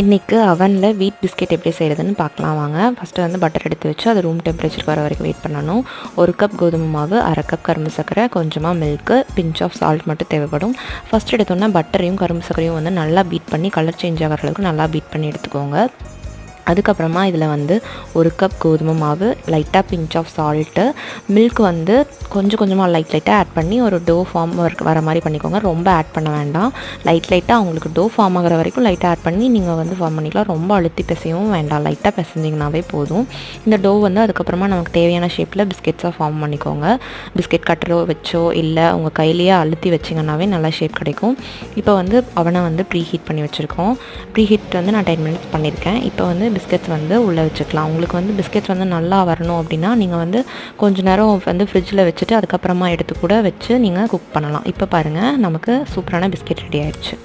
இன்றைக்கி அவனில் வீட் பிஸ்கெட் எப்படி செய்கிறதுன்னு பார்க்கலாம் வாங்க. ஃபஸ்ட்டு வந்து பட்டர் எடுத்து வச்சு அது ரூம் டெம்பரேச்சருக்கு வர வரைக்கும் வெயிட் பண்ணணும். 1 கப் கோதுமை மாவு, 1/2 கப் கரும்பு சர்க்கரை, கொஞ்சமாக மில்க்கு, பிஞ்ச் ஆஃப் சால்ட் மட்டும் தேவைப்படும். ஃபஸ்ட் எடுத்தோன்னா பட்டரையும் கரும்பு சர்க்கரையும் வந்து நல்லா பீட் பண்ணி கலர் சேஞ்ச் ஆகிற அளவுக்கு நல்லா பீட் பண்ணி எடுத்துக்கோங்க. அதுக்கப்புறமா இதில் வந்து 1 கப் கோதுமை மாவு, லைட்டாக பிஞ்ச் ஆஃப் சால்ட்டு, மில்க் வந்து கொஞ்சமாக லைட்டாக ஆட் பண்ணி ஒரு டோ ஃபார்ம் வர மாதிரி பண்ணிக்கோங்க. ரொம்ப ஆட் பண்ண வேண்டாம். லைட்டாக அவங்களுக்கு டோ ஃபார்ம் ஆகிற வரைக்கும் லைட்டாக ஆட் பண்ணி நீங்கள் வந்து ஃபார்ம் பண்ணிக்கலாம். ரொம்ப அழுத்தி பிசையவும் வேண்டாம், லைட்டாக பிசைஞ்சிங்கனாவே போதும். இந்த டோ வந்து அதுக்கப்புறமா நமக்கு தேவையான ஷேப்பில் பிஸ்கெட்ஸாக ஃபார்ம் பண்ணிக்கோங்க. பிஸ்கெட் கட்டரோ வச்சோ இல்லை உங்கள் கையிலேயே அழுத்தி வச்சிங்கன்னாவே நல்லா ஷேப் கிடைக்கும். இப்போ வந்து அவனை வந்து ப்ரீ ஹீட் பண்ணி வச்சுருக்கோம். ப்ரீ ஹீட் வந்து நான் 10 மினிட்ஸ் பண்ணியிருக்கேன். இப்போ வந்து பிஸ்கெட்ஸ் வந்து உள்ளே வச்சுக்கலாம். உங்களுக்கு வந்து பிஸ்கெட்ஸ் வந்து நல்லா வரணும் அப்படின்னா நீங்கள் வந்து கொஞ்சம் நேரம் வந்து ஃப்ரிட்ஜில் வச்சுட்டு அதுக்கப்புறமா எடுத்து கூட வச்சு நீங்கள் குக் பண்ணலாம். இப்போ பாருங்கள், நமக்கு சூப்பரான பிஸ்கெட் ரெடி ஆயிடுச்சு.